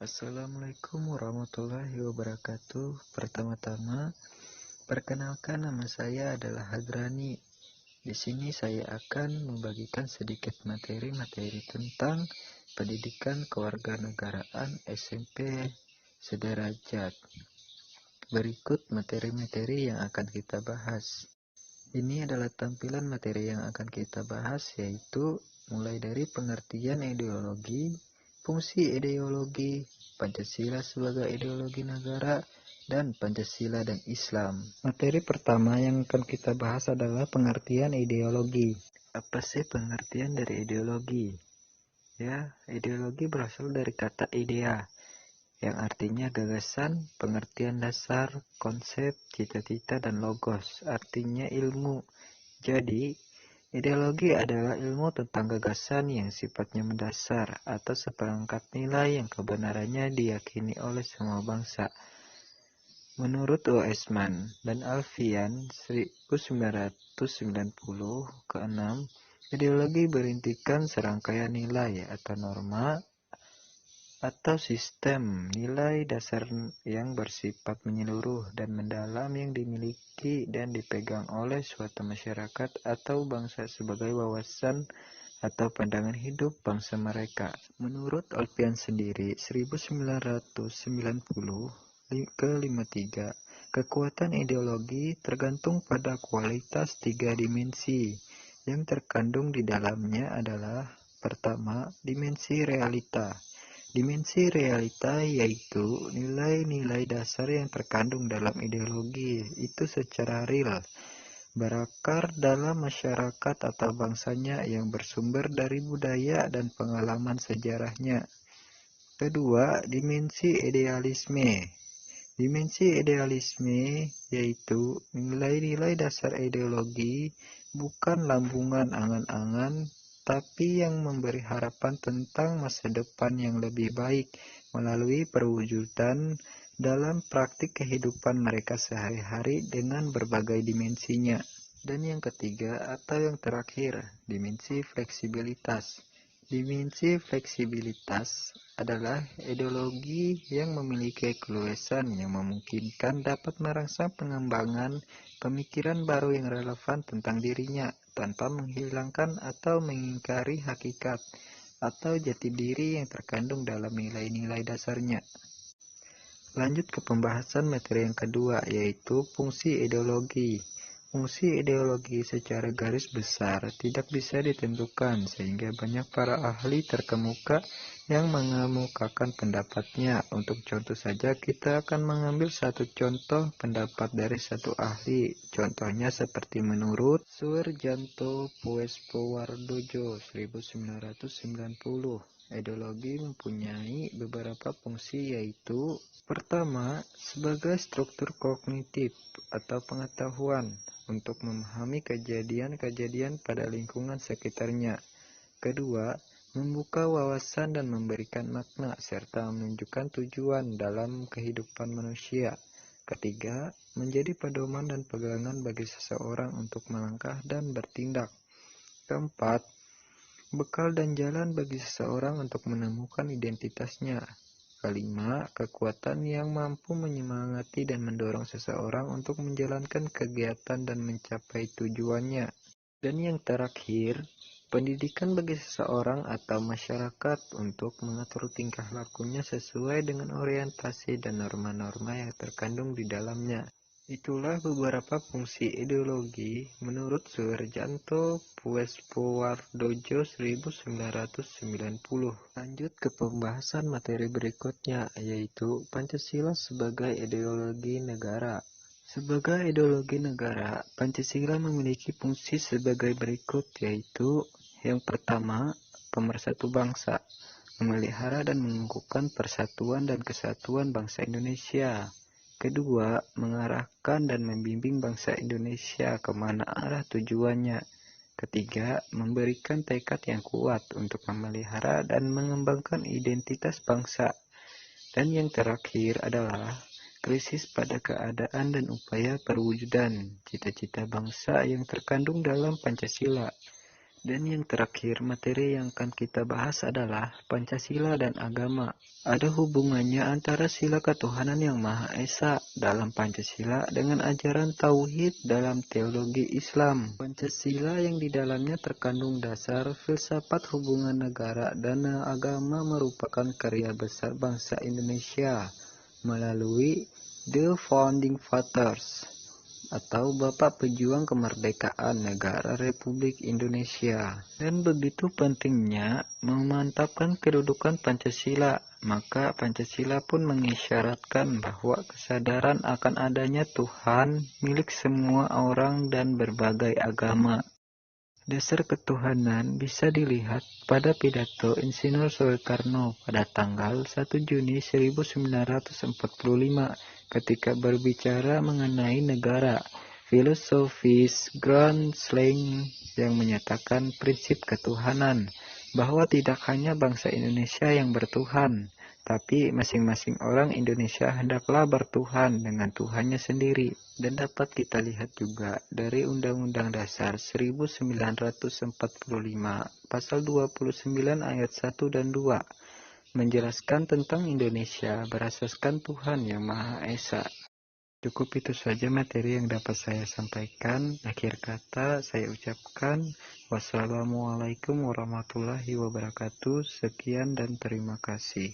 Assalamualaikum warahmatullahi wabarakatuh. Pertama-tama, perkenalkan nama saya adalah Hadrani. Di sini saya akan membagikan sedikit materi-materi tentang pendidikan kewarganegaraan SMP sederajat. Berikut materi-materi yang akan kita bahas. Ini adalah tampilan materi yang akan kita bahas, yaitu mulai dari pengertian ideologi, fungsi ideologi, Pancasila sebagai ideologi negara, dan Pancasila dan Islam. Materi pertama yang akan kita bahas adalah pengertian ideologi. Apa sih pengertian dari ideologi? Ya, ideologi berasal dari kata idea, yang artinya gagasan, pengertian dasar, konsep, cita-cita, dan logos, artinya ilmu. Jadi, ideologi adalah ilmu tentang gagasan yang sifatnya mendasar atau seperangkat nilai yang kebenarannya diyakini oleh semua bangsa. Menurut Weismann dan Alfian 1996, ideologi berintikan serangkaian nilai atau norma atau sistem nilai dasar yang bersifat menyeluruh dan mendalam yang dimiliki dan dipegang oleh suatu masyarakat atau bangsa sebagai wawasan atau pandangan hidup bangsa mereka. Menurut Alfian sendiri, 1990 ke 53, kekuatan ideologi tergantung pada kualitas 3 dimensi yang terkandung di dalamnya adalah: pertama, dimensi realita. Dimensi realita yaitu nilai-nilai dasar yang terkandung dalam ideologi itu secara real, berakar dalam masyarakat atau bangsanya yang bersumber dari budaya dan pengalaman sejarahnya. Kedua, dimensi idealisme. Dimensi idealisme yaitu nilai-nilai dasar ideologi bukan lambungan angan-angan, tapi yang memberi harapan tentang masa depan yang lebih baik melalui perwujudan dalam praktik kehidupan mereka sehari-hari dengan berbagai dimensinya. Dan yang ketiga atau yang terakhir, dimensi fleksibilitas. Dimensi fleksibilitas adalah ideologi yang memiliki keluasan yang memungkinkan dapat merangsang pengembangan pemikiran baru yang relevan tentang dirinya tanpa menghilangkan atau mengingkari hakikat atau jati diri yang terkandung dalam nilai-nilai dasarnya. Lanjut ke pembahasan materi yang kedua, yaitu fungsi ideologi. Fungsi ideologi secara garis besar tidak bisa ditentukan, sehingga banyak para ahli terkemuka yang mengemukakan pendapatnya. Untuk contoh saja, kita akan mengambil satu contoh pendapat dari satu ahli. Contohnya seperti menurut Suharjanto Puespowardojo 1990. Ideologi mempunyai beberapa fungsi, yaitu: pertama, sebagai struktur kognitif atau pengetahuan untuk memahami kejadian-kejadian pada lingkungan sekitarnya. Kedua, membuka wawasan dan memberikan makna serta menunjukkan tujuan dalam kehidupan manusia. Ketiga, menjadi pedoman dan pegangan bagi seseorang untuk melangkah dan bertindak. Keempat, bekal dan jalan bagi seseorang untuk menemukan identitasnya. Kelima, kekuatan yang mampu menyemangati dan mendorong seseorang untuk menjalankan kegiatan dan mencapai tujuannya. Dan yang terakhir, pendidikan bagi seseorang atau masyarakat untuk mengatur tingkah lakunya sesuai dengan orientasi dan norma-norma yang terkandung di dalamnya. Itulah beberapa fungsi ideologi menurut Suharjanto Puespowardojo 1990. Lanjut ke pembahasan materi berikutnya, yaitu Pancasila sebagai ideologi negara. Sebagai ideologi negara, Pancasila memiliki fungsi sebagai berikut, yaitu: yang pertama, pemersatu bangsa, memelihara dan mengukuhkan persatuan dan kesatuan bangsa Indonesia. Kedua, mengarahkan dan membimbing bangsa Indonesia kemana arah tujuannya. Ketiga, memberikan tekad yang kuat untuk memelihara dan mengembangkan identitas bangsa. Dan yang terakhir adalah krisis pada keadaan dan upaya perwujudan cita-cita bangsa yang terkandung dalam Pancasila. Dan yang terakhir, materi yang akan kita bahas adalah Pancasila dan agama. Ada hubungannya antara sila ketuhanan yang Maha Esa dalam Pancasila dengan ajaran Tauhid dalam teologi Islam. Pancasila yang di dalamnya terkandung dasar filsafat hubungan negara dan agama merupakan karya besar bangsa Indonesia melalui The Founding Fathers atau Bapak Pejuang Kemerdekaan Negara Republik Indonesia. Dan begitu pentingnya memantapkan kedudukan Pancasila, maka Pancasila pun mengisyaratkan bahwa kesadaran akan adanya Tuhan milik semua orang dan berbagai agama. Dasar ketuhanan bisa dilihat pada pidato Insinyur Soekarno pada tanggal 1 Juni 1945 ketika berbicara mengenai negara, filosofis Grand Slang yang menyatakan prinsip ketuhanan, bahwa tidak hanya bangsa Indonesia yang bertuhan, tapi masing-masing orang Indonesia hendaklah bertuhan dengan Tuhannya sendiri. Dan dapat kita lihat juga dari Undang-Undang Dasar 1945 pasal 29 ayat 1 dan 2 menjelaskan tentang Indonesia berasaskan Tuhan Yang Maha Esa. Cukup itu saja materi yang dapat saya sampaikan. Akhir kata saya ucapkan wassalamualaikum warahmatullahi wabarakatuh. Sekian dan terima kasih.